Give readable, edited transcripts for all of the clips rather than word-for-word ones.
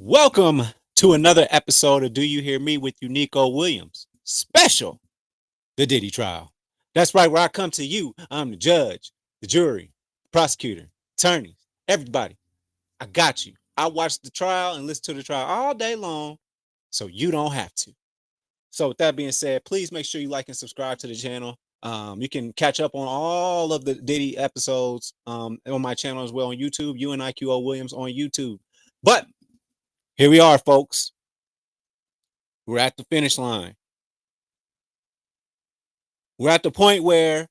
Welcome to another episode of Do You Hear Me with Unico Williams. Special, the Diddy trial. That's right, where I come to you. I'm the judge, the jury, prosecutor, attorneys, everybody. I got you. I watch the trial and listen to the trial all day long so you don't have to. So with that being said, please make sure you like and subscribe to the channel. You can catch up on all of the Diddy episodes on my channel as well on YouTube, UNIQO Williams on YouTube. But here we are, folks. We're at the finish line. We're at the point where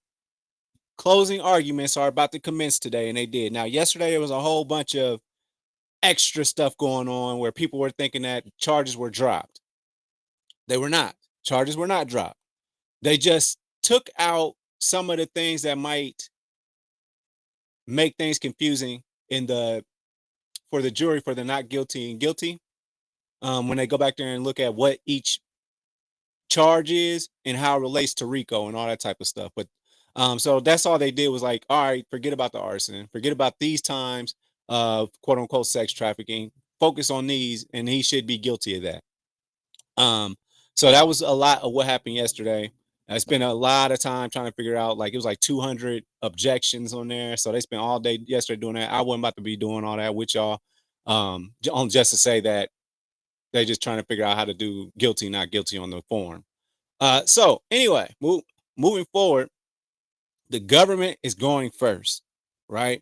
closing arguments are about to commence today, and they did. Now, yesterday there was a whole bunch of extra stuff going on where people were thinking that charges were dropped. They were not. Charges were not dropped. They just took out some of the things that might make things confusing for the jury for the not guilty and guilty. When they go back there and look at what each charge is and how it relates to RICO and all that type of stuff. But so that's all they did was like, all right, forget about the arson, forget about these times of quote unquote sex trafficking, focus on these, and he should be guilty of that. So that was a lot of what happened yesterday. I spent a lot of time trying to figure out, like, it was like 200 objections on there. So they spent all day yesterday doing that. I wasn't about to be doing all that with y'all. Just to say that they just trying to figure out how to do guilty, not guilty on the form. So anyway, moving forward, the government is going first, right?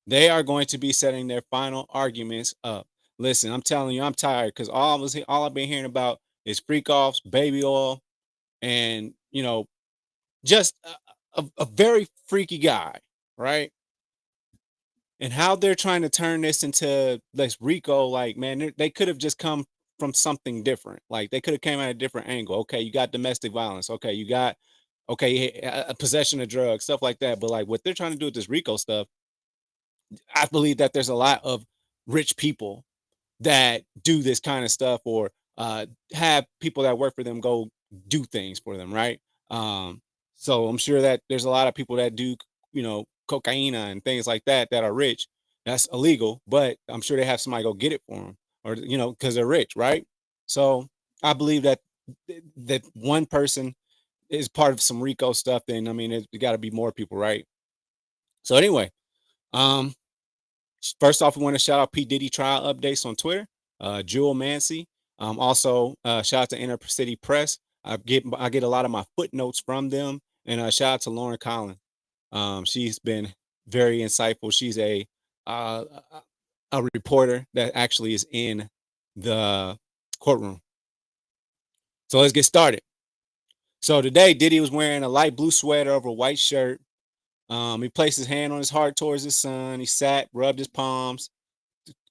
They are going to be setting their final arguments up. Listen, I'm telling you, I'm tired because all I've been hearing about is freak offs, baby oil, and just a very freaky guy, right? And how they're trying to turn this into this RICO, like, man, they could have just come from something different. Like, they could have came at a different angle. Okay, you got domestic violence. Okay, you got a possession of drugs, stuff like that. But like what they're trying to do with this RICO stuff, I believe that there's a lot of rich people that do this kind of stuff, or have people that work for them go do things for them, right? So I'm sure that there's a lot of people that do, cocaine and things like that that are rich. That's illegal, but I'm sure they have somebody go get it for them, or because they're rich, right? So I believe that one person is part of some RICO stuff. Then I mean, it got to be more people, right? So anyway, um, first off, we want to shout out P Diddy trial updates on Twitter. Jewel Mancy. Also, shout out to Inner City Press. I get a lot of my footnotes from them, and shout out to Lauren Collins. She's been very insightful. She's uh, a reporter that actually is in the courtroom. So let's get started. So today, Diddy was wearing a light blue sweater over a white shirt. He placed his hand on his heart towards his son. He sat, rubbed his palms,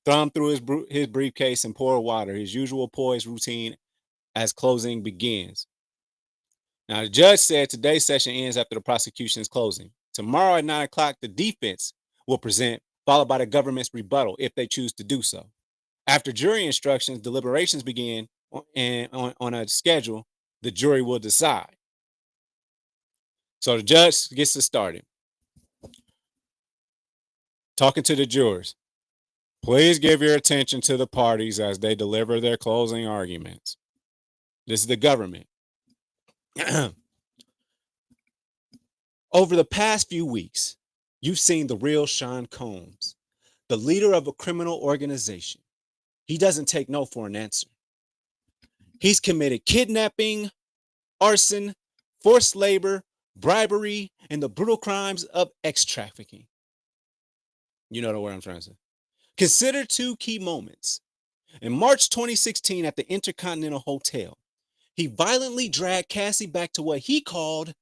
thumbed through his briefcase, and poured water. His usual poised routine as closing begins. Now, the judge said today's session ends after the prosecution's closing. Tomorrow at 9 o'clock, the defense will present, followed by the government's rebuttal if they choose to do so. After jury instructions, deliberations begin, and on a schedule, the jury will decide. So the judge gets us started. Talking to the jurors. Please give your attention to the parties as they deliver their closing arguments. This is the government. Over the past few weeks, you've seen the real Sean Combs, the leader of a criminal organization. He doesn't take no for an answer. He's committed kidnapping, arson, forced labor, bribery, and the brutal crimes of X trafficking. You know the word I'm trying to say. Consider two key moments. In March 2016 at the Intercontinental Hotel, he violently dragged Cassie back to what he called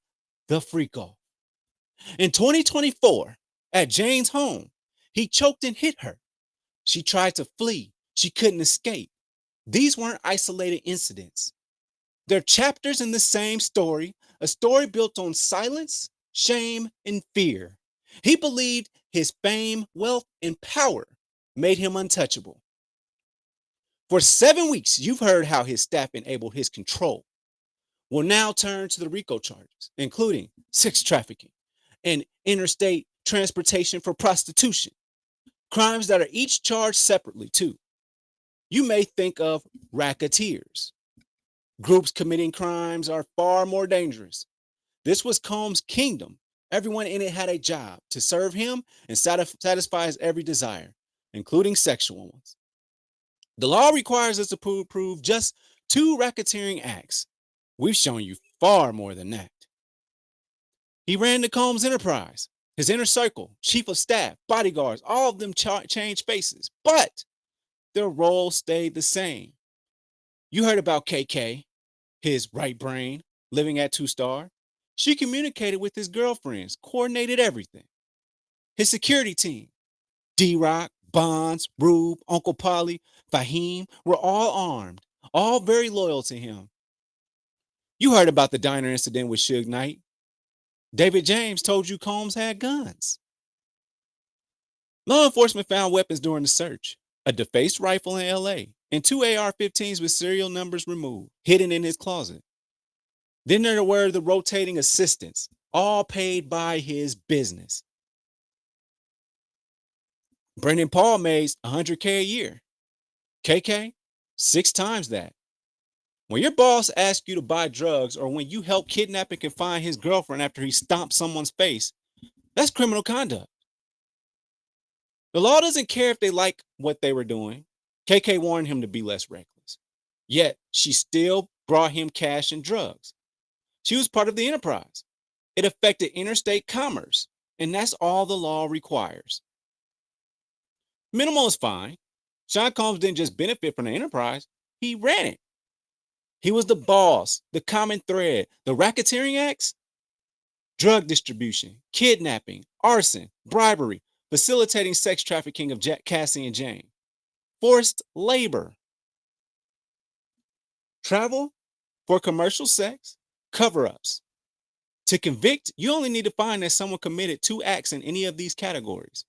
the freak-off. In 2024, at Jane's home, he choked and hit her. She tried to flee. She couldn't escape. These weren't isolated incidents. They're chapters in the same story, a story built on silence, shame, and fear. He believed his fame, wealth, and power made him untouchable. For 7 weeks, you've heard how his staff enabled his control. We'll now turn to the RICO charges, including sex trafficking and interstate transportation for prostitution, crimes that are each charged separately, too. you may think of racketeers. Groups committing crimes are far more dangerous. This was Combs' kingdom. Everyone in it had a job to serve him and satisfy his every desire, including sexual ones. The law requires us to prove just two racketeering acts. We've shown you far more than that. He ran the Combs enterprise. His inner circle, chief of staff, bodyguards, all of them changed faces, but their role stayed the same. You heard about KK, his right brain, living at 2 Star. She communicated with his girlfriends, coordinated everything. His security team, D-Rock, Bonds, Rube, Uncle Polly, Fahim, were all armed, all very loyal to him. You heard about the diner incident with Suge Knight. David James told you Combs had guns. Law enforcement found weapons during the search. A defaced rifle in LA and two AR-15s with serial numbers removed, hidden in his closet. Then there were the rotating assistants, all paid by his business. Brendan Paul made $100K a year. KK, 6 times that. When your boss asks you to buy drugs or when you help kidnap and confine his girlfriend after he stomps someone's face, that's criminal conduct. The law doesn't care if they like what they were doing. KK warned him to be less reckless. Yet, she still brought him cash and drugs. She was part of the enterprise. It affected interstate commerce, and that's all the law requires. Minimal is fine. Sean Combs didn't just benefit from the enterprise, he ran it. He was the boss, the common thread. The racketeering acts: drug distribution, kidnapping, arson, bribery, facilitating sex trafficking of Cassie and Jane, forced labor, travel for commercial sex, cover-ups. To convict, you only need to find that someone committed 2 acts in any of these categories.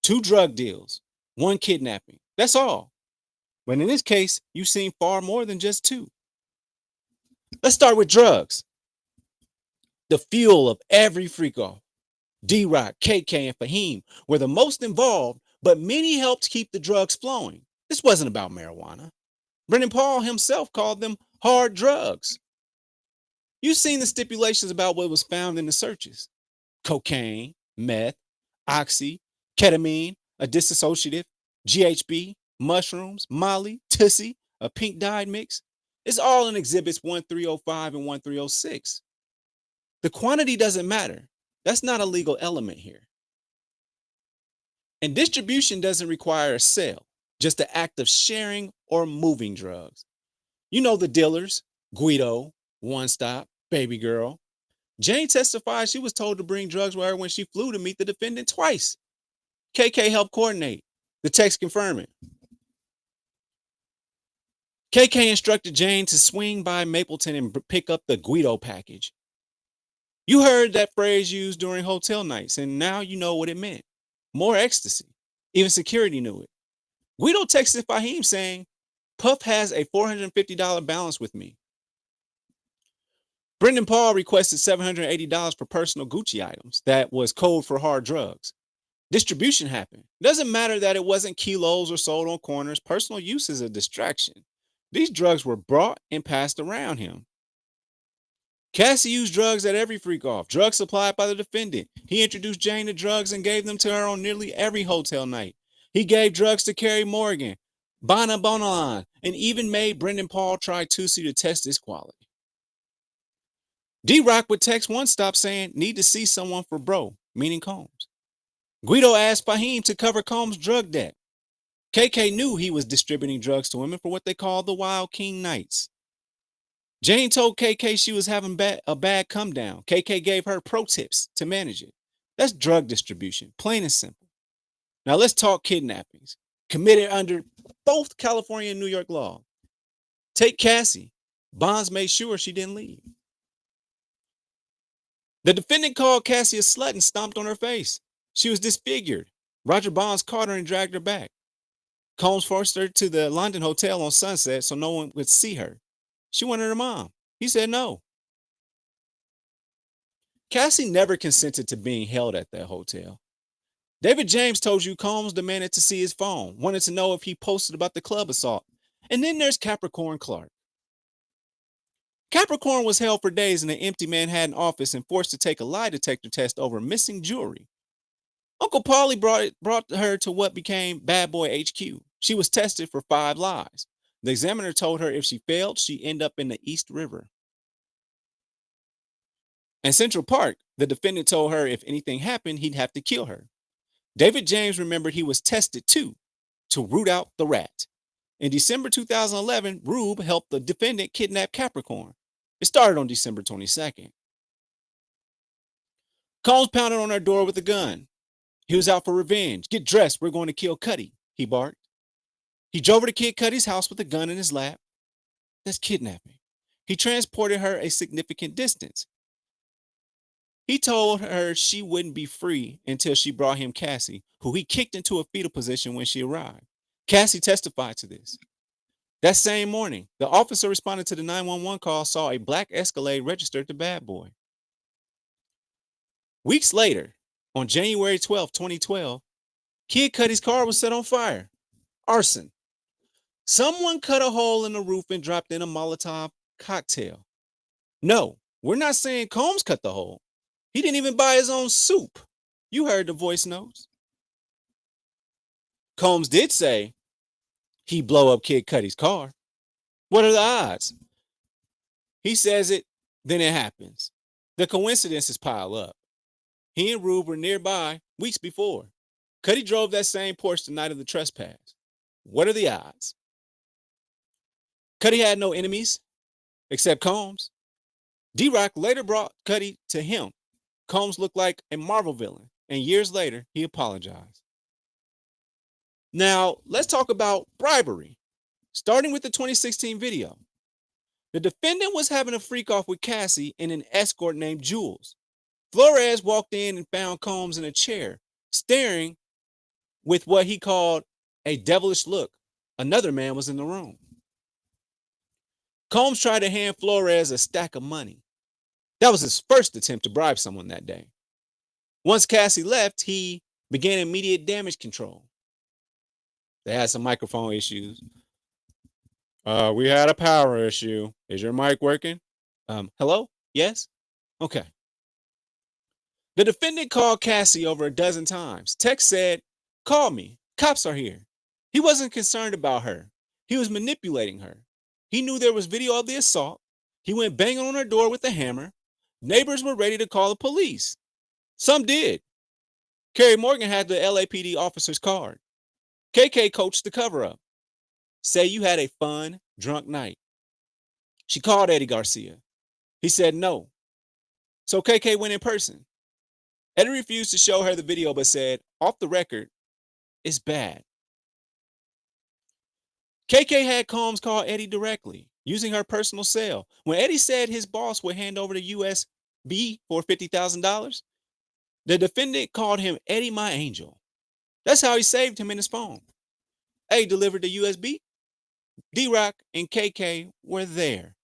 2 drug deals, 1 kidnapping. That's all. But in this case, you've seen far more than just 2. Let's start with drugs. The fuel of every freak-off. D-Rock, KK, and Fahim were the most involved, but many helped keep the drugs flowing. This wasn't about marijuana. Brendan Paul himself called them hard drugs. You've seen the stipulations about what was found in the searches: cocaine, meth, oxy, ketamine, a dissociative, GHB, mushrooms, Molly, Tussie, a pink dyed mix. It's all in exhibits 1305 and 1306. The quantity doesn't matter. That's not a legal element here. And distribution doesn't require a sale, just the act of sharing or moving drugs. You know the dealers: Guido, One Stop, Baby Girl. Jane testified she was told to bring drugs with her when she flew to meet the defendant twice. KK helped coordinate. The text confirming. KK instructed Jane to swing by Mapleton and pick up the Guido package. You heard that phrase used during hotel nights, and now you know what it meant. More ecstasy. Even security knew it. Guido texted Fahim saying, "Puff has a $450 balance with me." Brendan Paul requested $780 for personal Gucci items. That was code for hard drugs. Distribution happened. Doesn't matter that it wasn't kilos or sold on corners. Personal use is a distraction. These drugs were brought and passed around him. Cassie used drugs at every freak-off. Drugs supplied by the defendant. He introduced Jane to drugs and gave them to her on nearly every hotel night. He gave drugs to Carrie Morgan, Bana Bonalan, and even made Brendan Paul try Tussie to test his quality. D-Rock would text One Stop saying, "Need to see someone for bro," meaning Combs. Guido asked Fahim to cover Combs' drug debt. KK knew he was distributing drugs to women for what they called the Wild King Nights. Jane told KK she was having a bad come down. KK gave her pro tips to manage it. That's drug distribution, plain and simple. Now let's talk kidnappings, committed under both California and New York law. Take Cassie. Bonds made sure she didn't leave. The defendant called Cassie a slut and stomped on her face. She was disfigured. Roger Bonds caught her and dragged her back. Combs forced her to the London hotel on Sunset so no one would see her. She wanted her mom. He said no. Cassie never consented to being held at that hotel. David James told you Combs demanded to see his phone, wanted to know if he posted about the club assault. And then there's Capricorn Clark. Capricorn was held for days in an empty Manhattan office and forced to take a lie detector test over missing jewelry. Uncle Paulie brought her to what became Bad Boy HQ. She was tested for 5 lies. The examiner told her if she failed, she'd end up in the East River. In Central Park, the defendant told her if anything happened, he'd have to kill her. David James remembered he was tested too, to root out the rat. In December 2011, Rube helped the defendant kidnap Capricorn. It started on December 22nd. Combs pounded on her door with a gun. He was out for revenge. Get dressed, we're going to kill Cuddy, he barked. He drove her to Kid Cudi's house with a gun in his lap. That's kidnapping. He transported her a significant distance. He told her she wouldn't be free until she brought him Cassie, who he kicked into a fetal position when she arrived. Cassie testified to this. That same morning, the officer responding to the 911 call saw a black Escalade registered to Bad Boy. Weeks later, on January 12, 2012, Kid Cudi's car was set on fire. Arson. Someone cut a hole in the roof and dropped in a Molotov cocktail. No, we're not saying Combs cut the hole. He didn't even buy his own soup. You heard the voice notes. Combs did say he'd blow up Kid Cudi's car. What are the odds? He says it, then it happens. The coincidences pile up. He and Rube were nearby weeks before. Cuddy drove that same Porsche the night of the trespass. What are the odds? Cuddy had no enemies except Combs. D-Rock later brought Cuddy to him. Combs looked like a Marvel villain, and years later, he apologized. Now, let's talk about bribery, starting with the 2016 video. The defendant was having a freak-off with Cassie and an escort named Jules. Flores walked in and found Combs in a chair, staring with what he called a devilish look. Another man was in the room. Combs tried to hand Flores a stack of money. That was his first attempt to bribe someone that day. Once Cassie left, he began immediate damage control. They had some microphone issues. We had a power issue. Is your mic working? Hello? Yes? Okay. The defendant called Cassie over a dozen times. Text said, call me. Cops are here. He wasn't concerned about her. He was manipulating her. He knew there was video of the assault. He went banging on her door with a hammer. Neighbors were ready to call the police. Some did. Kerry Morgan had the LAPD officer's card. KK coached the cover-up. Say you had a fun, drunk night. She called Eddie Garcia. He said no. So KK went in person. Eddie refused to show her the video but said, off the record, it's bad. KK had Combs call Eddie directly, using her personal cell. When Eddie said his boss would hand over the USB for $50,000, the defendant called him Eddie my angel. That's how he saved him in his phone. Eddie delivered the USB. D-Rock and KK were there.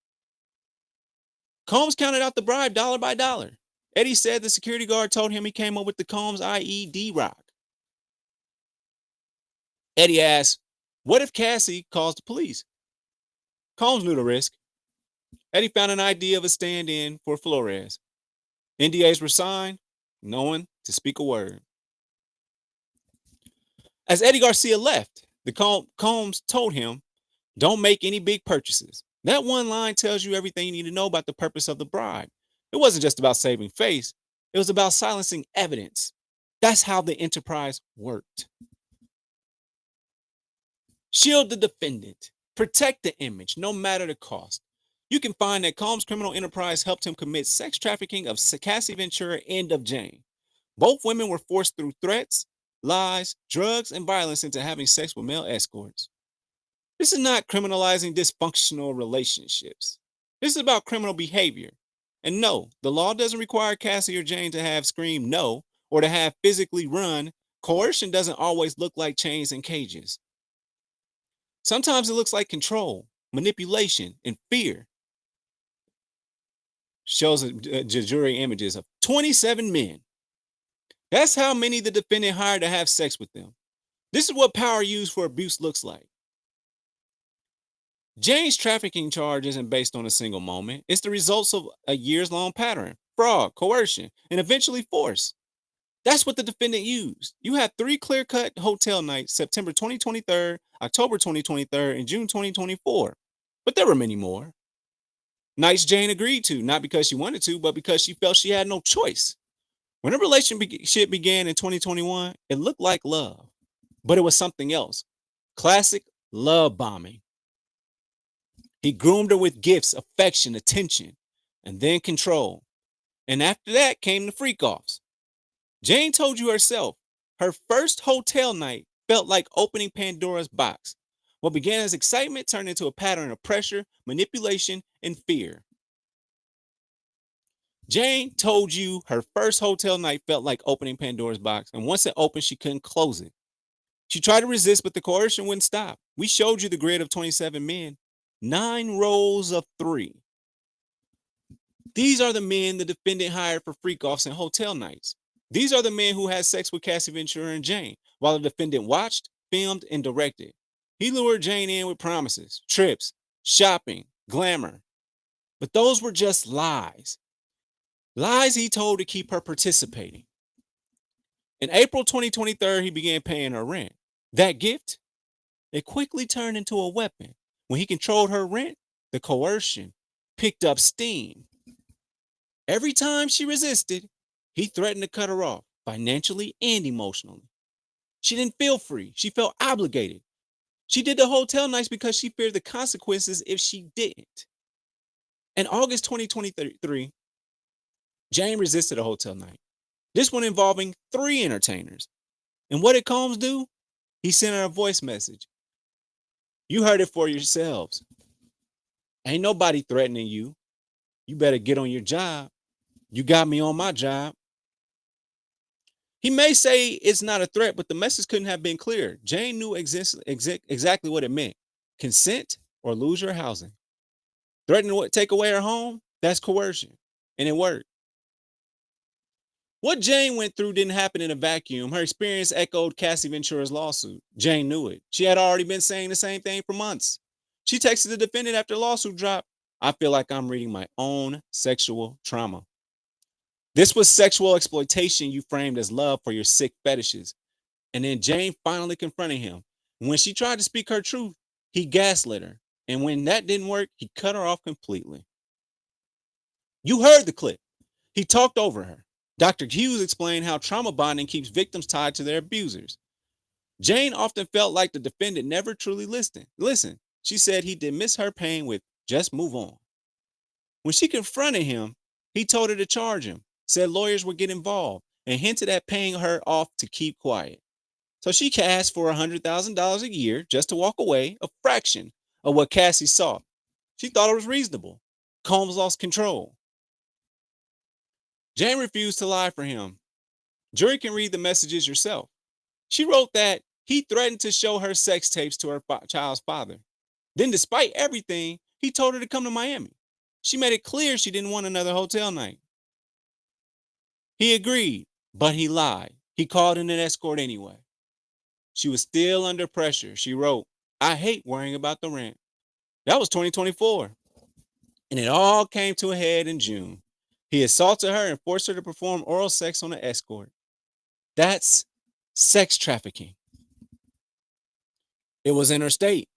Combs counted out the bribe dollar by dollar. Eddie said the security guard told him he came up with the Combs, i.e. D-Rock. Eddie asked, what if Cassie calls the police? Combs knew the risk. Eddie found an idea of a stand-in for Flores. NDAs were signed, no one to speak a word. As Eddie Garcia left, the Combs told him, don't make any big purchases. That one line tells you everything you need to know about the purpose of the bribe. It wasn't just about saving face. It was about silencing evidence. That's how the enterprise worked. Shield the defendant. Protect the image, no matter the cost. You can find that Combs' criminal enterprise helped him commit sex trafficking of Cassie Ventura and of Jane. Both women were forced through threats, lies, drugs, and violence into having sex with male escorts. This is not criminalizing dysfunctional relationships. This is about criminal behavior. And no, the law doesn't require Cassie or Jane to have screamed no or to have physically run. Coercion doesn't always look like chains and cages. Sometimes it looks like control, manipulation, and fear. Shows jury images of 27 men. That's how many the defendant hired to have sex with them. This is what power used for abuse looks like. Jane's trafficking charge isn't based on a single moment. It's the results of a years long pattern: fraud, coercion, and eventually force. That's what the defendant used. You had three clear cut hotel nights: September 2023, October 2023, and June 2024. But there were many more. Nights Jane agreed to, not because she wanted to, but because she felt she had no choice. When a relationship began in 2021, it looked like love, but it was something else: classic love bombing. He groomed her with gifts, affection, attention, and then control. And after that came the freak offs. Jane told you herself, her first hotel night felt like opening Pandora's box. What began as excitement turned into a pattern of pressure, manipulation, and fear. Jane told you her first hotel night felt like opening Pandora's box, and once it opened, she couldn't close it. She tried to resist, but the coercion wouldn't stop. We showed you the grid of 27 men, 9 rows of 3. These are the men the defendant hired for freak offs and hotel nights. These are the men who had sex with Cassie Ventura and Jane, while the defendant watched, filmed, and directed. He lured Jane in with promises, trips, shopping, glamour. But those were just lies. Lies he told to keep her participating. In April 2023, he began paying her rent. That gift, it quickly turned into a weapon. When he controlled her rent, the coercion picked up steam. Every time she resisted, he threatened to cut her off financially and emotionally. She didn't feel free. She felt obligated. She did the hotel nights because she feared the consequences if she didn't. In August 2023, Jane resisted a hotel night. This one involving 3 entertainers. And what did Combs do? He sent her a voice message. You heard it for yourselves. Ain't nobody threatening you. You better get on your job. You got me on my job. He may say it's not a threat, but the message couldn't have been clearer. Jane knew exactly what it meant: consent or lose your housing. Threatening to take away her home? That's coercion. And it worked. What Jane went through didn't happen in a vacuum. Her experience echoed Cassie Ventura's lawsuit. Jane knew it. She had already been saying the same thing for months. She texted the defendant after the lawsuit dropped. I feel like I'm reading my own sexual trauma. This was sexual exploitation you framed as love for your sick fetishes. And then Jane finally confronted him. When she tried to speak her truth, he gaslit her. And when that didn't work, he cut her off completely. You heard the clip. He talked over her. Dr. Hughes explained how trauma bonding keeps victims tied to their abusers. Jane often felt like the defendant never truly listened. She said he dismissed her pain with just move on. When she confronted him, he told her to charge him, said lawyers would get involved, and hinted at paying her off to keep quiet. So she asked for $100,000 a year just to walk away, a fraction of what Cassie sought. She thought it was reasonable. Combs lost control. Jane refused to lie for him. Jury can read the messages yourself. She wrote that he threatened to show her sex tapes to her child's father. Then, despite everything, he told her to come to Miami. She made it clear she didn't want another hotel night. He agreed, but he lied. He called in an escort anyway. She was still under pressure. She wrote, I hate worrying about the rent. That was 2024. And it all came to a head in June. He assaulted her and forced her to perform oral sex on an escort. That's sex trafficking. It was interstate.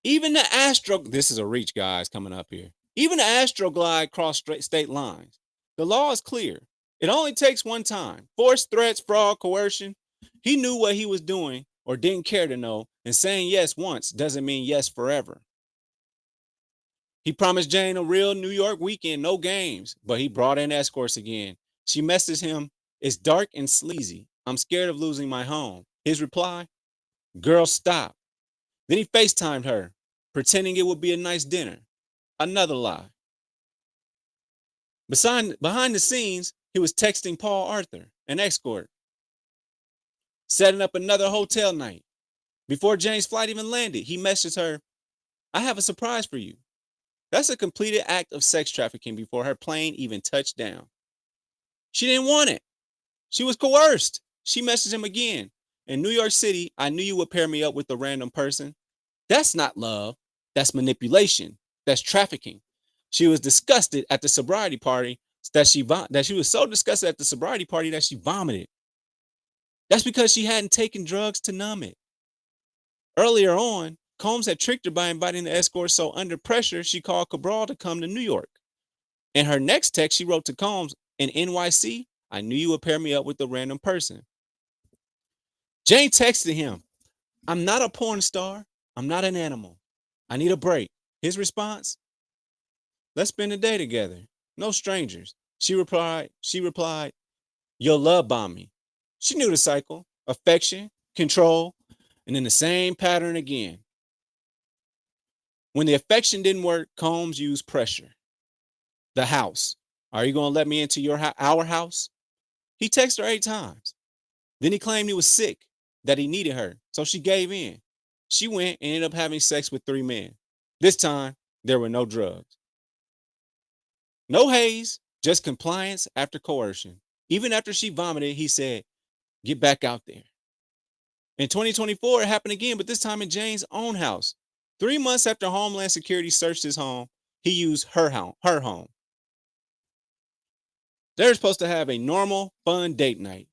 Even the this is a reach, guys, coming up here. Even the Astroglide crossed state lines. The law is clear. It only takes one time. Force, threats, fraud, coercion. He knew what he was doing or didn't care to know, and saying yes once doesn't mean yes forever. He promised Jane a real New York weekend, no games, but he brought in escorts again. She messaged him, it's dark and sleazy. I'm scared of losing my home. His reply, girl, stop. Then he FaceTimed her, pretending it would be a nice dinner. Another lie. Behind the scenes, he was texting Paul Arthur, an escort, setting up another hotel night. Before Jane's flight even landed, he messaged her, I have a surprise for you. That's a completed act of sex trafficking before her plane even touched down. She didn't want it. She was coerced. She messaged him again. In New York City, I knew you would pair me up with a random person. That's not love. That's manipulation. That's trafficking. She was disgusted at the sobriety party that she was so disgusted at the sobriety party that she vomited. That's because she hadn't taken drugs to numb it. Earlier on, Combs had tricked her by inviting the escort, so under pressure, she called Cabral to come to New York. In her next text, she wrote to Combs, in NYC, I knew you would pair me up with a random person. Jane texted him, I'm not a porn star. I'm not an animal. I need a break. His response, let's spend the day together. No strangers. She replied, you'll love bomb me. She knew the cycle, affection, control, and then the same pattern again. When the affection didn't work, Combs used pressure. The house. Are you going to let me into our house? He texted her 8 times. Then he claimed he was sick, that he needed her. So she gave in. She went and ended up having sex with 3 men. This time, there were no drugs. No haze, just compliance after coercion. Even after she vomited, he said, get back out there. In 2024, it happened again, but this time in Jane's own house. 3 months after Homeland Security searched his home, he used her home. They're supposed to have a normal, fun date night.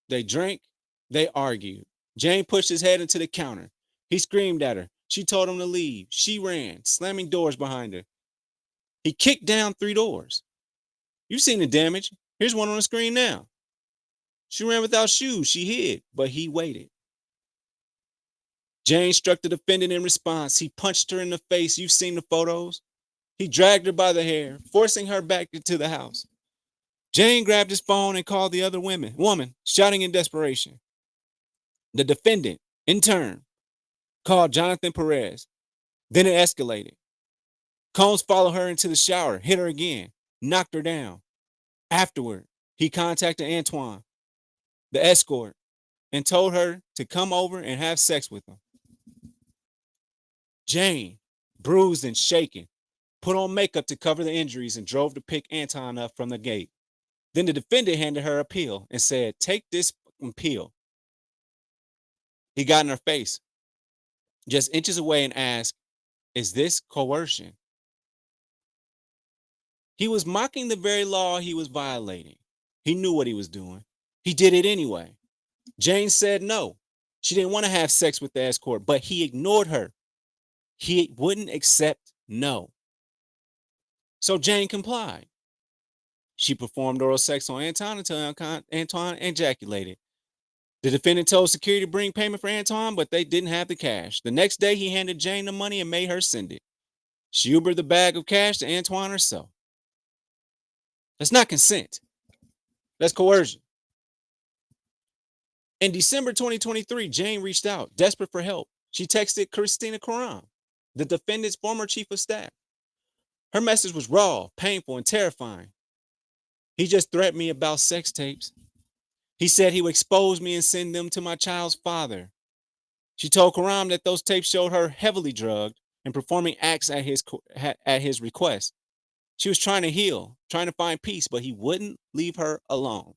They drank, they argued. Jane pushed his head into the counter. He screamed at her. She told him to leave. She ran, slamming doors behind her. He kicked down 3 doors. You've seen the damage. Here's one on the screen now. She ran without shoes. She hid, but he waited. Jane struck the defendant in response. He punched her in the face. You've seen the photos. He dragged her by the hair, forcing her back into the house. Jane grabbed his phone and called the other woman, shouting in desperation. The defendant, in turn, called Jonathan Perez. Then it escalated. Combs followed her into the shower, hit her again, knocked her down. Afterward, he contacted Antoine, the escort, and told her to come over and have sex with him. Jane, bruised and shaken, put on makeup to cover the injuries and drove to pick Anton up from the gate. Then the defendant handed her a pill and said, take this pill. He got in her face, just inches away, and asked, is this coercion? He was mocking the very law he was violating. He knew what he was doing. He did it anyway. Jane said no. She didn't want to have sex with the escort, but he ignored her. He wouldn't accept no. So Jane complied. She performed oral sex on Anton until Antoine ejaculated. The defendant told security to bring payment for Antoine, but they didn't have the cash. The next day, he handed Jane the money and made her send it. She Ubered the bag of cash to Antoine herself. That's not consent. That's coercion. In December 2023, Jane reached out, desperate for help. She texted Christina Karam, the defendant's former chief of staff. Her message was raw, painful, and terrifying. He just threatened me about sex tapes. He said he would expose me and send them to my child's father. She told Karam that those tapes showed her heavily drugged and performing acts at his request. She was trying to heal, trying to find peace, but he wouldn't leave her alone.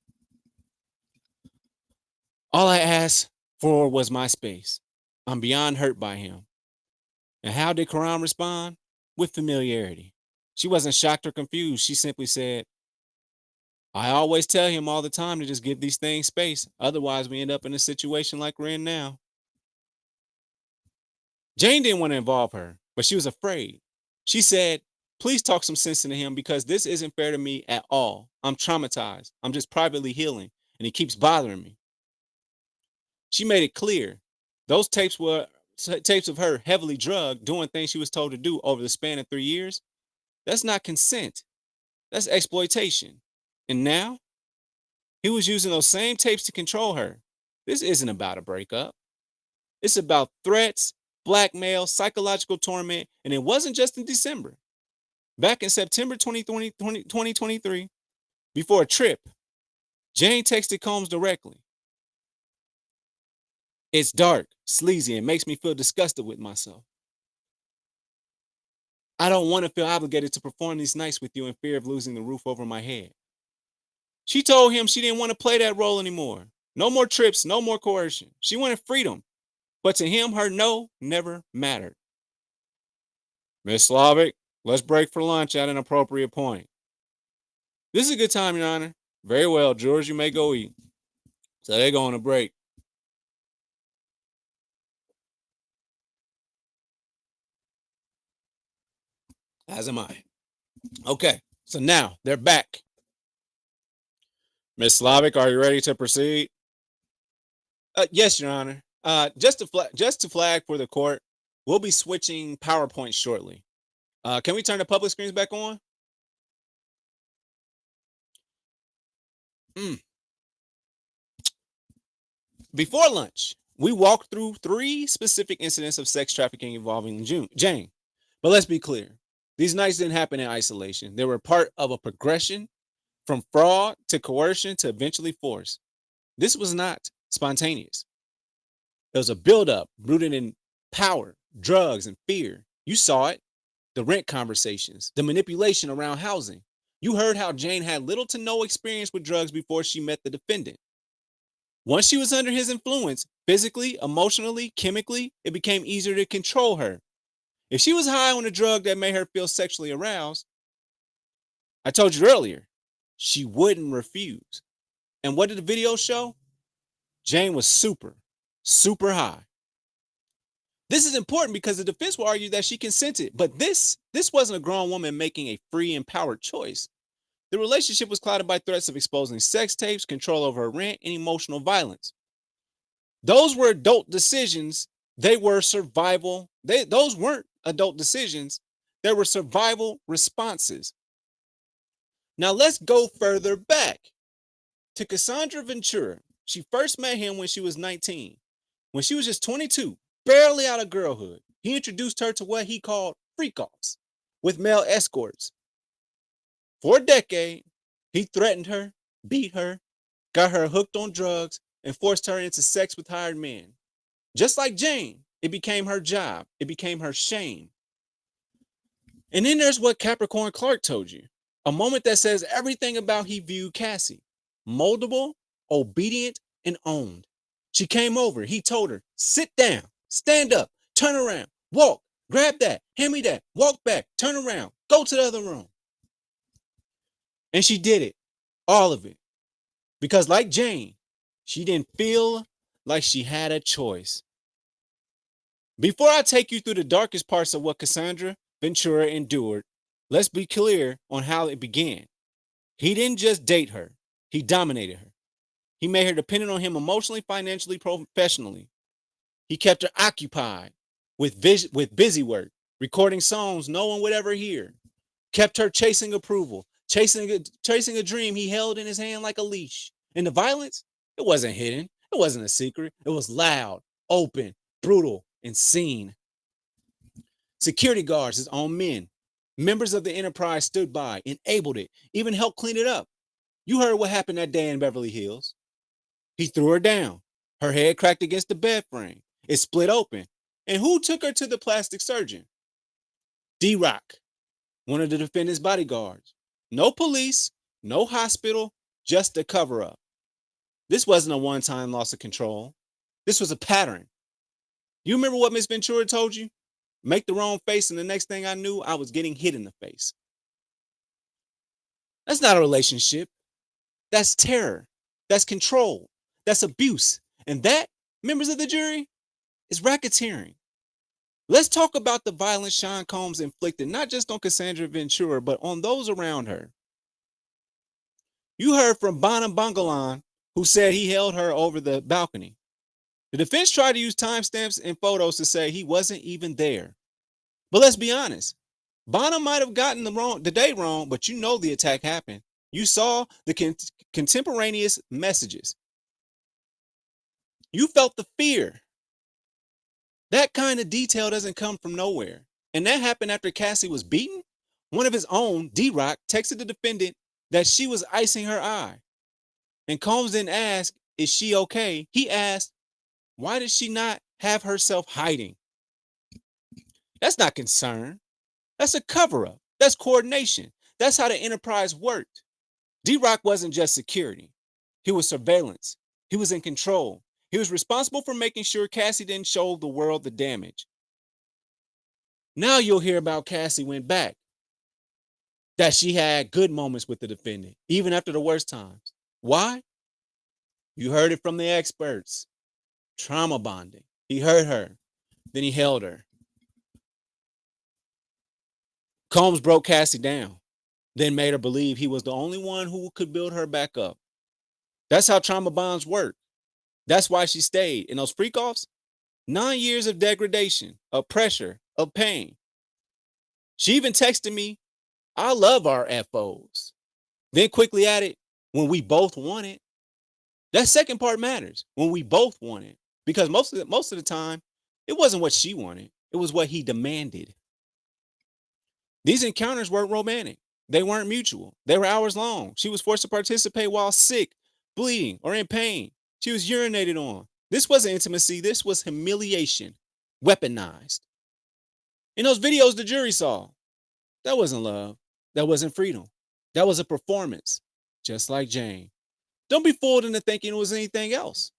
All I asked for was my space. I'm beyond hurt by him. And how did Karam respond? With familiarity. She wasn't shocked or confused. She simply said, I always tell him all the time to just give these things space. Otherwise, we end up in a situation like we're in now. Jane didn't want to involve her, but she was afraid. She said, please talk some sense into him because this isn't fair to me at all. I'm traumatized. I'm just privately healing, and he keeps bothering me. She made it clear. Those tapes were tapes of her heavily drugged, doing things she was told to do over the span of 3 years. That's not consent. That's exploitation. And now, he was using those same tapes to control her. This isn't about a breakup. It's about threats, blackmail, psychological torment, and it wasn't just in December. Back in September 2023, before a trip, Jane texted Combs directly. It's dark, sleazy, and makes me feel disgusted with myself. I don't want to feel obligated to perform these nights with you in fear of losing the roof over my head. She told him she didn't want to play that role anymore. No more trips, no more coercion. She wanted freedom. But to him, her no never mattered. Miss Slavic, let's break for lunch at an appropriate point. This is a good time, Your Honor. Very well, George, you may go eat. So they're going to break. As am I. Okay, so now they're back. Miss Slavic, are you ready to proceed? Yes, Your Honor. Just to flag for the court, we'll be switching PowerPoint shortly. Can we turn the public screens back on? Mm. Before lunch, we walked through 3 specific incidents of sex trafficking involving Jane. But let's be clear. These nights didn't happen in isolation. They were part of a progression from fraud to coercion to eventually force. This was not spontaneous. There was a buildup rooted in power, drugs, and fear. You saw it. The rent conversations, the manipulation around housing. You heard how Jane had little to no experience with drugs before she met the defendant. Once she was under his influence, physically, emotionally, chemically, it became easier to control her. If she was high on a drug that made her feel sexually aroused, I told you earlier, she wouldn't refuse. And what did the video show? Jane was super high. This is important because the defense will argue that she consented, but this wasn't a grown woman making a free, empowered choice. The relationship was clouded by threats of exposing sex tapes, control over her rent, and emotional violence. Those were adult decisions. They were survival. Those weren't adult decisions. They were survival responses. Now let's go further back to Cassandra Ventura. She first met him when she was 19. When she was just 22, barely out of girlhood, he introduced her to what he called freak-offs with male escorts. For a decade, he threatened her, beat her, got her hooked on drugs, and forced her into sex with hired men. Just like Jane, it became her job. It became her shame. And then there's what Capricorn Clark told you. A moment that says everything about he viewed Cassie. Moldable, obedient, and owned. She came over. He told her, sit down, stand up, turn around, walk, grab that, hand me that, walk back, turn around, go to the other room. And she did it, all of it. Because like Jane, she didn't feel like she had a choice. Before I take you through the darkest parts of what Cassandra Ventura endured, let's be clear on how it began. He didn't just date her, he dominated her. He made her dependent on him emotionally, financially, professionally. He kept her occupied with busy work, recording songs no one would ever hear. Kept her chasing approval, chasing a dream he held in his hand like a leash. And the violence, it wasn't hidden. It wasn't a secret. It was loud, open, brutal, and seen. Security guards, his own men, members of the enterprise stood by, enabled it, even helped clean it up. You heard what happened that day in Beverly Hills. He threw her down. Her head cracked against the bed frame. It split open. And who took her to the plastic surgeon? D-Rock, one of the defendant's bodyguards. No police, no hospital, just a cover up. This wasn't a one-time loss of control. This was a pattern. You remember what Miss Ventura told you? Make the wrong face, and the next thing I knew, I was getting hit in the face. That's not a relationship. That's terror. That's control. That's abuse. And that, members of the jury, is racketeering. Let's talk about the violence Sean Combs inflicted, not just on Cassandra Ventura, but on those around her. You heard from Bonham Bangalan, who said he held her over the balcony. The defense tried to use timestamps and photos to say he wasn't even there. But let's be honest. Bonham might have gotten the date wrong, but you know the attack happened. You saw the contemporaneous messages. You felt the fear. That kind of detail doesn't come from nowhere. And that happened after Cassie was beaten. One of his own, D-Rock, texted the defendant that she was icing her eye. And Combs didn't ask, is she okay? He asked, why did she not have herself hiding? That's not concern. That's a cover-up. That's coordination. That's how the enterprise worked. D-Rock wasn't just security. He was surveillance. He was in control. He was responsible for making sure Cassie didn't show the world the damage. Now you'll hear about Cassie went back, that she had good moments with the defendant, even after the worst times. Why? You heard it from the experts. Trauma bonding. He hurt her, then he held her. Combs broke Cassie down, then made her believe he was the only one who could build her back up. That's how trauma bonds work. That's why she stayed. In those freak offs, 9 years of degradation, of pressure, of pain. She even texted me, I love our FOs. Then quickly added, when we both want it. That second part matters, when we both want it. Because most of the time, it wasn't what she wanted, it was what he demanded. These encounters weren't romantic. They weren't mutual. They were hours long. She was forced to participate while sick, bleeding, or in pain. She was urinated on. This wasn't intimacy. This was humiliation, weaponized. In those videos the jury saw, that wasn't love. That wasn't freedom. That was a performance, just like Jane. Don't be fooled into thinking it was anything else.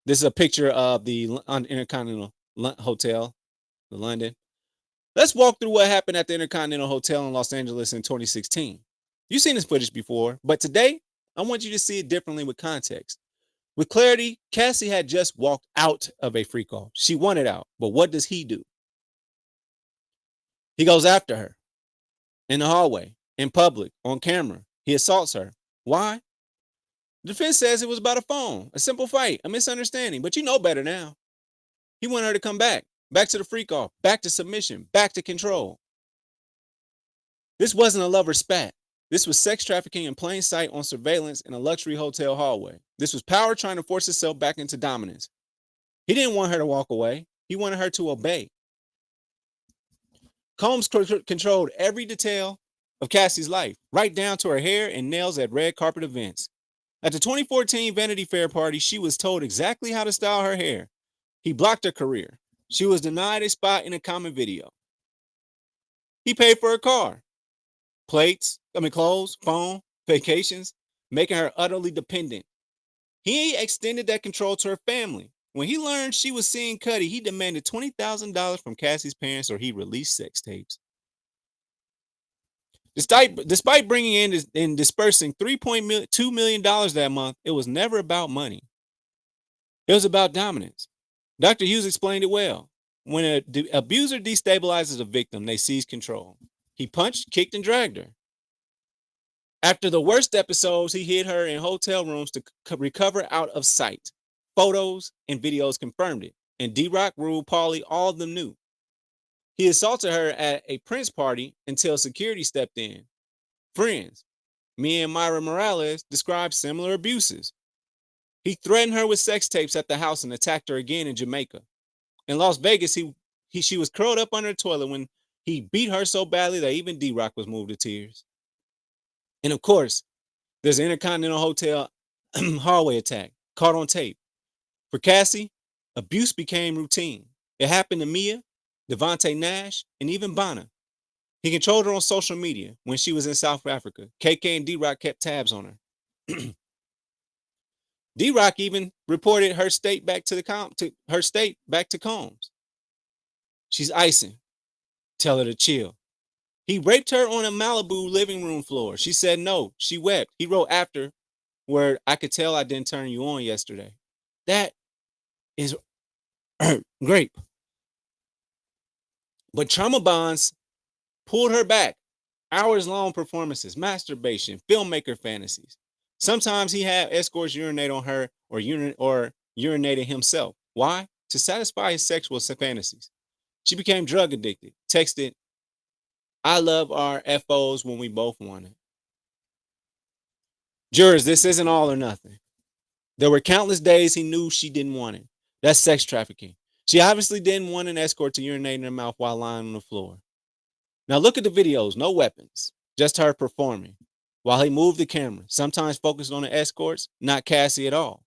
This is a picture of the Intercontinental Hotel, the London. Let's walk through what happened at the Intercontinental Hotel in Los Angeles in 2016. You've seen this footage before, but today, I want you to see it differently with context. With clarity, Cassie had just walked out of a freak off. She wanted out, but what does he do? He goes after her in the hallway, in public, on camera. He assaults her. Why? The defense says it was about a phone, a simple fight, a misunderstanding, but you know better now. He wanted her to come back to the freak off, back to submission, back to control. This wasn't a lover spat. This was sex trafficking in plain sight on surveillance in a luxury hotel hallway. This was power trying to force itself back into dominance. He didn't want her to walk away. He wanted her to obey. Combs controlled every detail of Cassie's life, right down to her hair and nails at red carpet events. At the 2014 Vanity Fair party, she was told exactly how to style her hair. He blocked her career. She was denied a spot in a common video. He paid for her car, clothes, phone, vacations, making her utterly dependent. He extended that control to her family. When he learned she was seeing Cuddy, he demanded $20,000 from Cassie's parents or he released sex tapes. Despite bringing in and dispersing $3.2 million that month, it was never about money. It was about dominance. Dr. Hughes explained it well. When an abuser destabilizes a victim, they seize control. He punched, kicked, and dragged her. After the worst episodes, he hid her in hotel rooms to recover out of sight. Photos and videos confirmed it. And D-Rock, Rue, Paulie, all of them knew. He assaulted her at a Prince party until security stepped in. Friends, me and Myra Morales, described similar abuses. He threatened her with sex tapes at the house and attacked her again in Jamaica. In Las Vegas, she was curled up under the toilet when he beat her so badly that even D-Rock was moved to tears. And of course, there's an Intercontinental Hotel hallway attack, caught on tape. For Cassie, abuse became routine. It happened to Mia, Devontae Nash, and even Bonna. He controlled her on social media when she was in South Africa. KK and D-Rock kept tabs on her. D-Rock even reported her state back to Combs. She's icing. Tell her to chill. He raped her on a Malibu living room floor. She said no. She wept. He wrote after, where I could tell I didn't turn you on yesterday. That is grape. But trauma bonds pulled her back. Hours-long performances, masturbation, filmmaker fantasies. Sometimes he had escorts urinate on her or urinated himself. Why? To satisfy his sexual fantasies. She became drug addicted, texted, I love our FOs when we both want it. Jurors, this isn't all or nothing. There were countless days he knew she didn't want it. That's sex trafficking. She obviously didn't want an escort to urinate in her mouth while lying on the floor. Now look at the videos, no weapons, just her performing. While he moved the camera, sometimes focused on the escorts, not Cassie at all.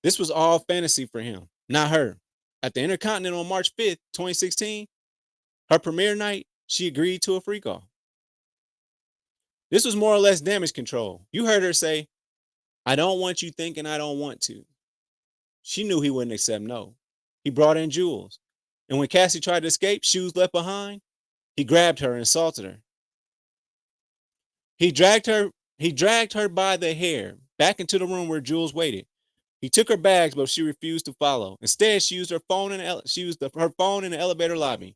This was all fantasy for him, not her. At the Intercontinental on March 5th, 2016, her premiere night, she agreed to a freak off. This was more or less damage control. You heard her say, I don't want you thinking I don't want to. She knew he wouldn't accept no. He brought in jewels. And when Cassie tried to escape, shoes left behind, he grabbed her and assaulted her. He dragged her by the hair back into the room where Jules waited. He took her bags, but she refused to follow. Instead, she used her phone in her phone in the elevator lobby.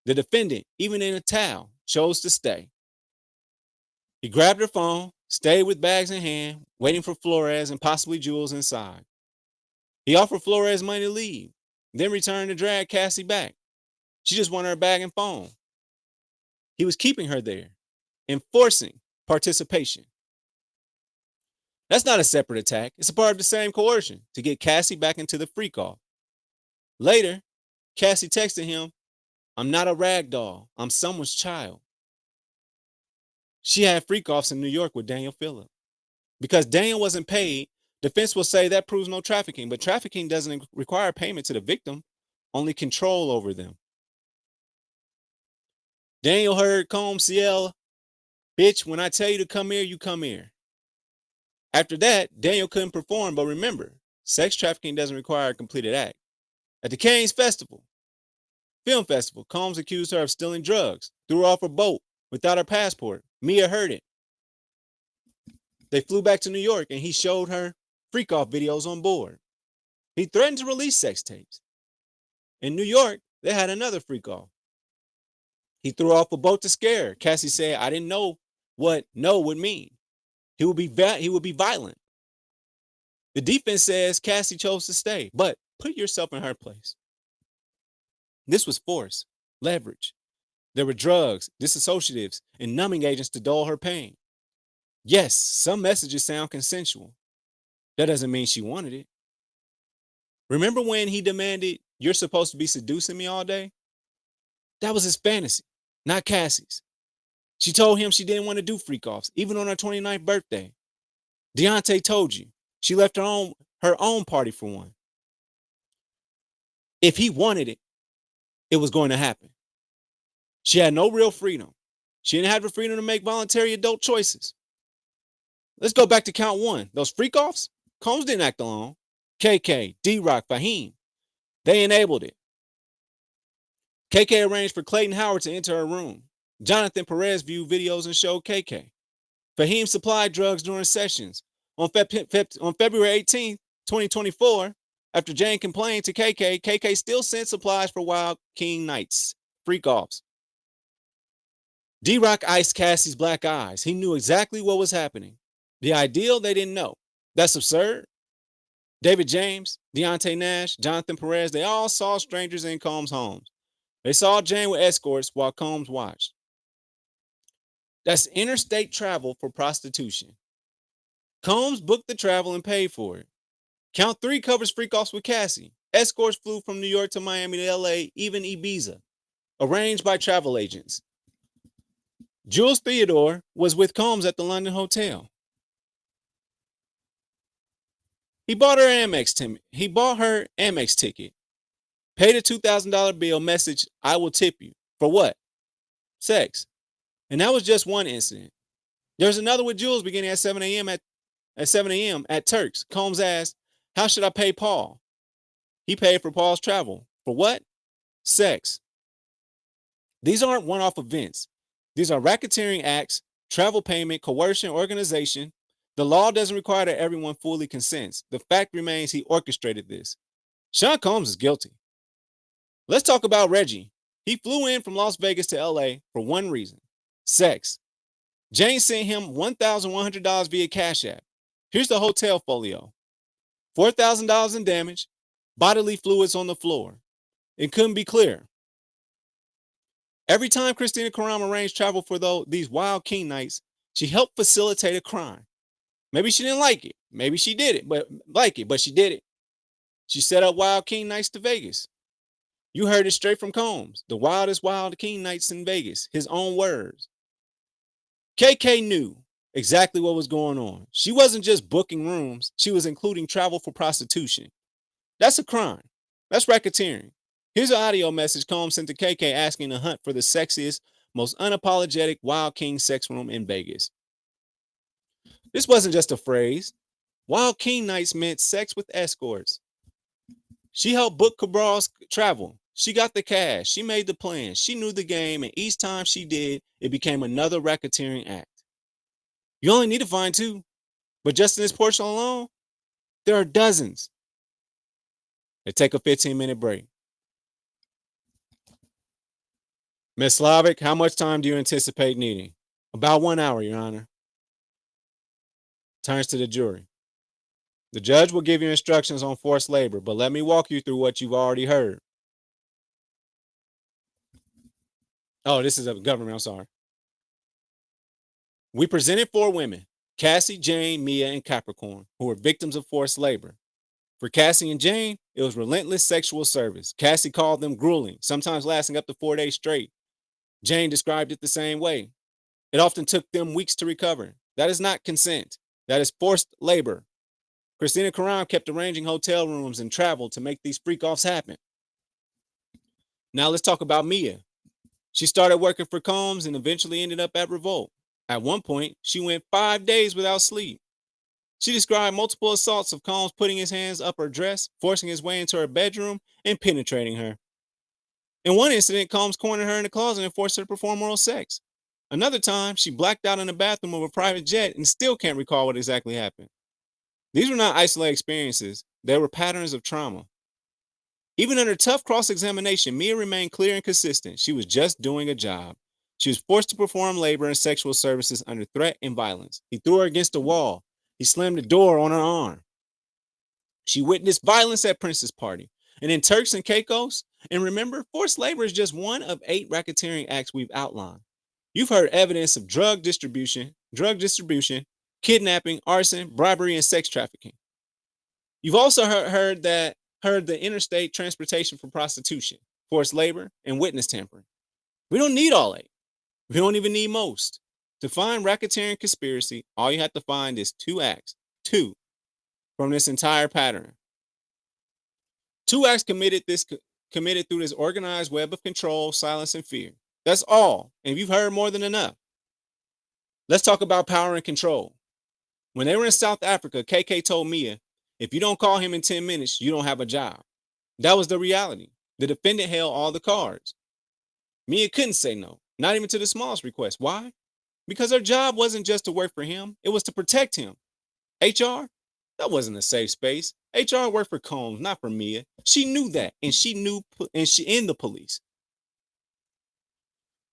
The defendant, even in a towel, chose to stay. He grabbed her phone, stayed with bags in hand, waiting for Flores and possibly Jules inside. He offered Flores money to leave, then returned to drag Cassie back. She just wanted her bag and phone. He was keeping her there, enforcing participation. That's not a separate attack. It's a part of the same coercion to get Cassie back into the freak off. Later, Cassie texted him, "I'm not a rag doll. I'm someone's child." She had freak offs in New York with Daniel Phillip. Because Daniel wasn't paid, defense will say that proves no trafficking, but trafficking doesn't require payment to the victim, only control over them. Daniel heard Combs yell, "Bitch, when I tell you to come here, you come here." After that, Daniel couldn't perform, but remember, sex trafficking doesn't require a completed act. At the Cannes Film Festival, Combs accused her of stealing drugs, threw her off a boat without her passport. Mia heard it. They flew back to New York and he showed her freak-off videos on board. He threatened to release sex tapes. In New York, they had another freak-off. He threw her off a boat to scare her. Cassie said, "I didn't know what no would mean. He would be violent." The defense says Cassie chose to stay, but put yourself in her place. This was force, leverage. There were drugs, disassociatives, and numbing agents to dull her pain. Yes, some messages sound consensual. That doesn't mean she wanted it. Remember when he demanded, "You're supposed to be seducing me all day"? That was his fantasy, not Cassie's. She told him she didn't want to do freak-offs, even on her 29th birthday. Deontay told you. She left her own party for one. If he wanted it, it was going to happen. She had no real freedom. She didn't have the freedom to make voluntary adult choices. Let's go back to count one. Those freak-offs? Combs didn't act alone. KK, D-Rock, Fahim. They enabled it. KK arranged for Clayton Howard to enter her room. Jonathan Perez viewed videos and showed KK. Fahim supplied drugs during sessions. On February 18th, 2024, after Jane complained to KK, KK still sent supplies for Wild King nights, freak-offs. D-Rock iced Cassie's black eyes. He knew exactly what was happening. The ideal they didn't know. That's absurd. David James, Deontay Nash, Jonathan Perez, they all saw strangers in Combs' homes. They saw Jane with escorts while Combs watched. That's interstate travel for prostitution. Combs booked the travel and paid for it. Count 3 covers freak-offs with Cassie. Escorts flew from New York to Miami to LA, even Ibiza, arranged by travel agents. Jules Theodore was with Combs at the London hotel. He bought her Amex ticket, paid a $2,000 bill, message, "I will tip you." For what? Sex. And that was just one incident. There's another with Jules beginning at 7 a.m. at Turks. Combs asked, "How should I pay Paul?" He paid for Paul's travel. For what? Sex. These aren't one-off events. These are racketeering acts, travel payment, coercion, organization. The law doesn't require that everyone fully consents. The fact remains he orchestrated this. Sean Combs is guilty. Let's talk about Reggie. He flew in from Las Vegas to LA for one reason: sex. Jane sent him $1,100 via Cash App. Here's the hotel folio: $4,000 in damage, bodily fluids on the floor. It couldn't be clearer. Every time Christina Karam arranged travel for these Wild King nights, she helped facilitate a crime. Maybe she didn't like it. Maybe she did it, but she did it. She set up Wild King nights to Vegas. You heard it straight from Combs. The wildest Wild King nights in Vegas. His own words. KK knew exactly what was going on. She wasn't just booking rooms. She was including travel for prostitution. That's a crime. That's racketeering. Here's an audio message Combs sent to KK asking to hunt for the sexiest, most unapologetic Wild King sex room in Vegas. This wasn't just a phrase. Wild King nights meant sex with escorts. She helped book Cabral's travel. She got the cash. She made the plan. She knew the game, and each time she did, it became another racketeering act. You only need to find two, but just in this portion alone, there are dozens. They take a 15-minute break. Miss Slavic, how much time do you anticipate needing? About 1 hour, Your Honor. Turns to the jury. The judge will give you instructions on forced labor, but let me walk you through what you've already heard. Oh, this is a government, I'm sorry. We presented 4 women, Cassie, Jane, Mia, and Capricorn, who were victims of forced labor. For Cassie and Jane, it was relentless sexual service. Cassie called them grueling, sometimes lasting up to 4 days straight. Jane described it the same way. It often took them weeks to recover. That is not consent. That is forced labor. Christina Karam kept arranging hotel rooms and travel to make these freak-offs happen. Now let's talk about Mia. She started working for Combs and eventually ended up at Revolt. At one point, she went 5 days without sleep. She described multiple assaults of Combs putting his hands up her dress, forcing his way into her bedroom, and penetrating her. In one incident, Combs cornered her in the closet and forced her to perform oral sex. Another time, she blacked out in the bathroom of a private jet and still can't recall what exactly happened. These were not isolated experiences, they were patterns of trauma. Even under tough cross-examination, Mia remained clear and consistent. She was just doing a job. She was forced to perform labor and sexual services under threat and violence. He threw her against the wall. He slammed the door on her arm. She witnessed violence at Prince's party. And in Turks and Caicos, and remember, forced labor is just one of 8 racketeering acts we've outlined. You've heard evidence of drug distribution, kidnapping, arson, bribery, and sex trafficking. You've also heard the interstate transportation for prostitution, forced labor, and witness tampering. We don't need all 8. We don't even need most. To find racketeering conspiracy, all you have to find is 2 acts, 2 from this entire pattern. 2 acts committed through this organized web of control, silence, and fear. That's all, and you've heard more than enough. Let's talk about power and control. When they were in South Africa, KK told Mia, if you don't call him in 10 minutes, you don't have a job. That was the reality. The defendant held all the cards. Mia couldn't say no, not even to the smallest request. Why? Because her job wasn't just to work for him, it was to protect him. HR? That wasn't a safe space. HR worked for Combs, not for Mia. She knew that, and she in the police.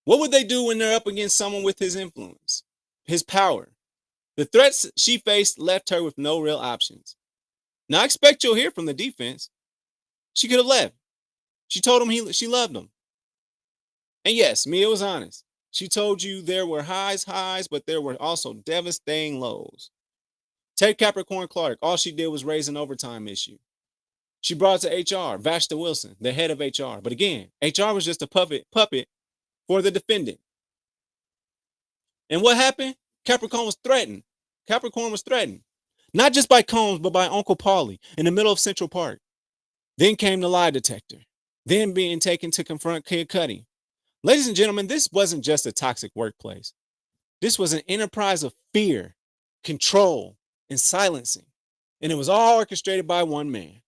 What would they do when they're up against someone with his influence, his power? The threats she faced left her with no real options. Now, I expect you'll hear from the defense. She could have left. She told him she loved him. And yes, Mia was honest. She told you there were highs, but there were also devastating lows. Take Capricorn Clark. All she did was raise an overtime issue. She brought it to HR, Vashta Wilson, the head of HR. But again, HR was just a puppet for the defendant. And what happened? Capricorn was threatened. Not just by Combs, but by Uncle Paulie in the middle of Central Park. Then came the lie detector. Then being taken to confront Kid Cudi. Ladies and gentlemen, this wasn't just a toxic workplace. This was an enterprise of fear, control, and silencing. And it was all orchestrated by one man.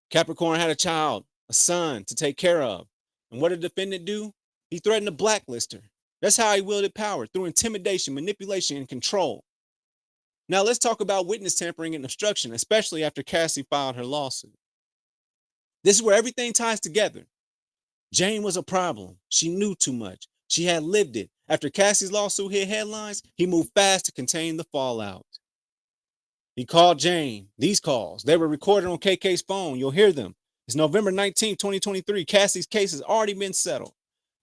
Capricorn had a child, a son to take care of. And what did the defendant do? He threatened to blacklist her. That's how he wielded power, through intimidation, manipulation, and control. Now let's talk about witness tampering and obstruction, especially after Cassie filed her lawsuit. This is where everything ties together. Jane was a problem. She knew too much. She had lived it. After Cassie's lawsuit hit headlines, he moved fast to contain the fallout. He called Jane. These calls, they were recorded on KK's phone. You'll hear them. It's November 19, 2023. Cassie's case has already been settled,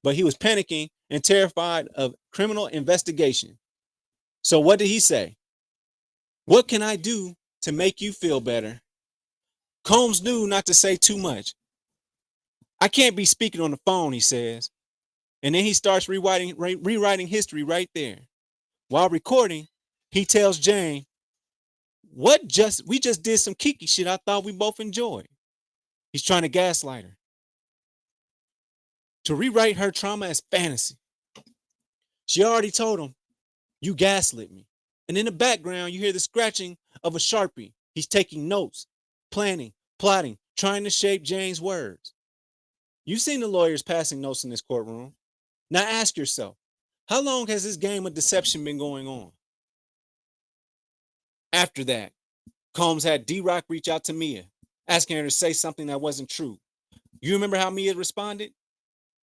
but he was panicking and terrified of criminal investigation. So what did he say? What can I do to make you feel better? Combs knew not to say too much. I can't be speaking on the phone, he says. And then he starts rewriting history right there. While recording, he tells Jane, we just did some kiki shit I thought we both enjoyed. He's trying to gaslight her. To rewrite her trauma as fantasy. She already told him, you gaslit me. And in the background, you hear the scratching of a Sharpie. He's taking notes, planning, plotting, trying to shape Jane's words. You've seen the lawyers passing notes in this courtroom. Now ask yourself, how long has this game of deception been going on? After that, Combs had D-Rock reach out to Mia, asking her to say something that wasn't true. You remember how Mia responded?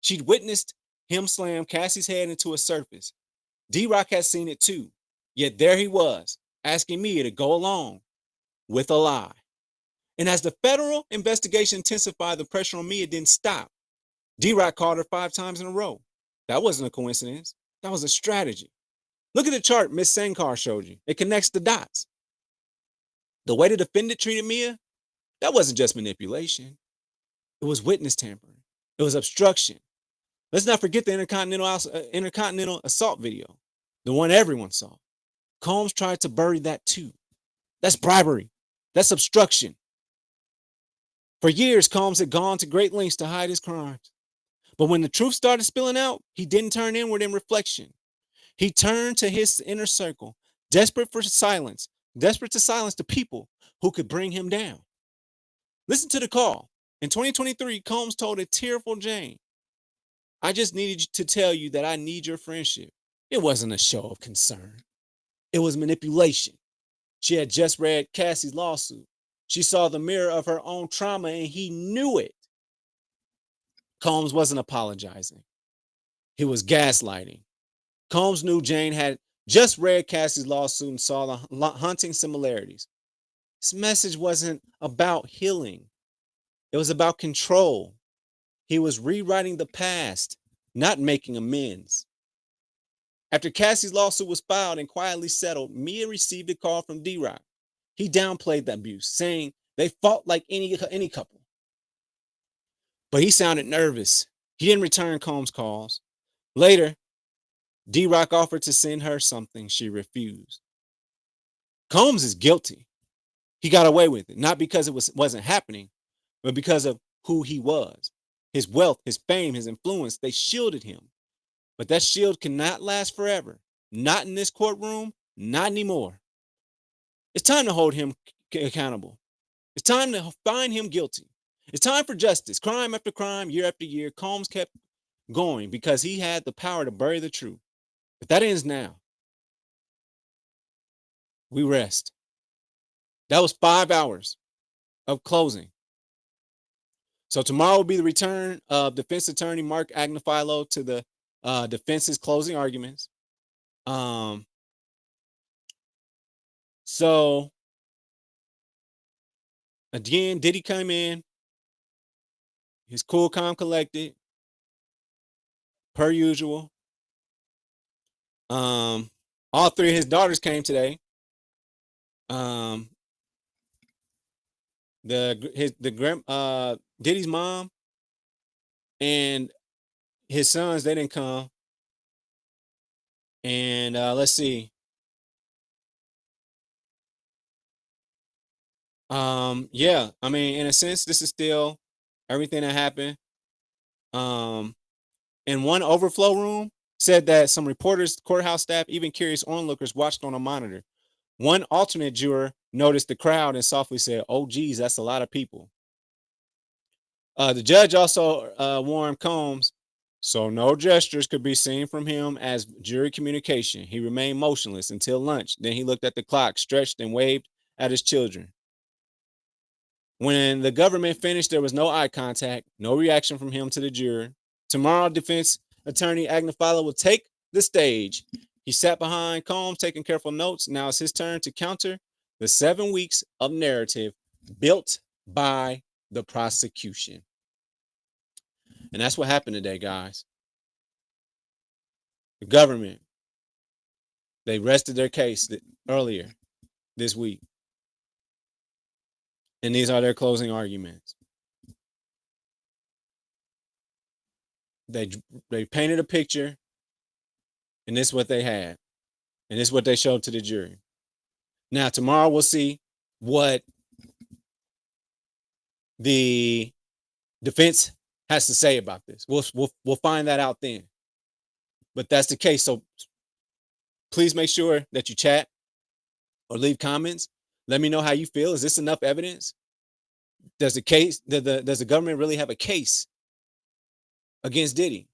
She'd witnessed him slam Cassie's head into a surface. D-Rock had seen it too. Yet there he was, asking Mia to go along with a lie. And as the federal investigation intensified, the pressure on Mia didn't stop. D-Rock called her 5 times in a row. That wasn't a coincidence. That was a strategy. Look at the chart Miss Sankar showed you. It connects the dots. The way the defendant treated Mia, that wasn't just manipulation. It was witness tampering. It was obstruction. Let's not forget the Intercontinental Assault video, the one everyone saw. Combs tried to bury that too. That's bribery. That's obstruction. For years, Combs had gone to great lengths to hide his crimes. But when the truth started spilling out, he didn't turn inward in reflection. He turned to his inner circle, desperate to silence the people who could bring him down. Listen to the call. In 2023, Combs told a tearful Jane, I just needed to tell you that I need your friendship. It wasn't a show of concern. It was manipulation. She had just read Cassie's lawsuit. She saw the mirror of her own trauma and he knew it. Combs wasn't apologizing. He was gaslighting. Combs knew Jane had just read Cassie's lawsuit and saw the haunting similarities. This message wasn't about healing. It was about control. He was rewriting the past, not making amends. After Cassie's lawsuit was filed and quietly settled, Mia received a call from D-Rock. He downplayed the abuse, saying they fought like any couple. But he sounded nervous. He didn't return Combs' calls. Later, D-Rock offered to send her something she refused. Combs is guilty. He got away with it, not because it wasn't happening, but because of who he was. His wealth, his fame, his influence, they shielded him. But that shield cannot last forever. Not in this courtroom, not anymore. It's time to hold him accountable. It's time to find him guilty. It's time for justice. Crime after crime, year after year, Combs kept going because he had the power to bury the truth. But that ends now. We rest. That was 5 hours of closing. So tomorrow will be the return of defense attorney Mark Agnifilo to the defense's closing arguments. So again, Diddy came in. He's cool, calm, collected, per usual. All 3 of his daughters came today. Diddy's mom and his sons, they didn't come. And let's see. Yeah, I mean, in a sense, this is still everything that happened. In one overflow room, said that some reporters, courthouse staff, even curious onlookers watched on a monitor. One alternate juror noticed the crowd and softly said, "Oh, geez, that's a lot of people." The judge also warned Combs, so no gestures could be seen from him as jury communication. He remained motionless until lunch. Then he looked at the clock, stretched, and waved at his children. When the government finished, there was no eye contact, no reaction from him to the juror. Tomorrow, defense attorney Agnifilo will take the stage. He sat behind Combs, taking careful notes. Now it's his turn to counter the 7 weeks of narrative built by the prosecution. And that's what happened today, guys. The government, they rested their case earlier this week. And these are their closing arguments. They painted a picture, and this is what they had. And this is what they showed to the jury. Now, tomorrow we'll see what the defense has to say about this. We'll find that out then. But that's the case. So please make sure that you chat or leave comments. Let me know how you feel. Is this enough evidence? Does the government really have a case against Diddy?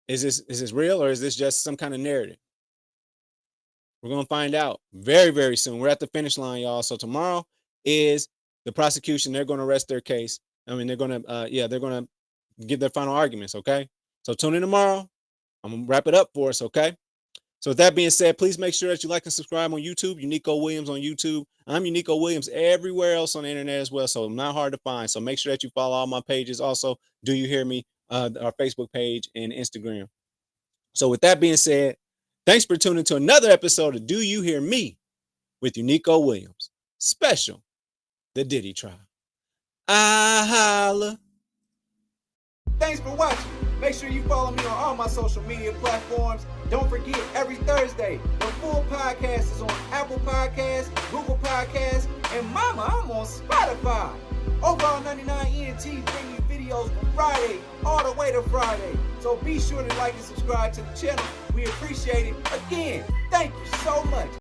Is this real, or is this just some kind of narrative? We're gonna find out very, very soon. We're at the finish line, y'all. So tomorrow is the prosecution. They're gonna rest their case. I mean, they're gonna they're gonna give their final arguments. Okay. So tune in tomorrow. I'm gonna wrap it up for us. Okay. So with that being said, please make sure that you like and subscribe on YouTube. Unico Williams on YouTube. I'm Unico Williams everywhere else on the internet as well. So I'm not hard to find. So make sure that you follow all my pages. Also, Do You Hear Me? Our Facebook page and Instagram. So with that being said, thanks for tuning to another episode of Do You Hear Me with Unico Williams. Special, the Diddy trial. I holla. Thanks for watching. Make sure you follow me on all my social media platforms. Don't forget, every Thursday, the full podcast is on Apple Podcasts, Google Podcasts, and mama, I'm on Spotify. Overall 99 ENT bring you videos from Friday all the way to Friday. So be sure to like and subscribe to the channel. We appreciate it. Again, thank you so much.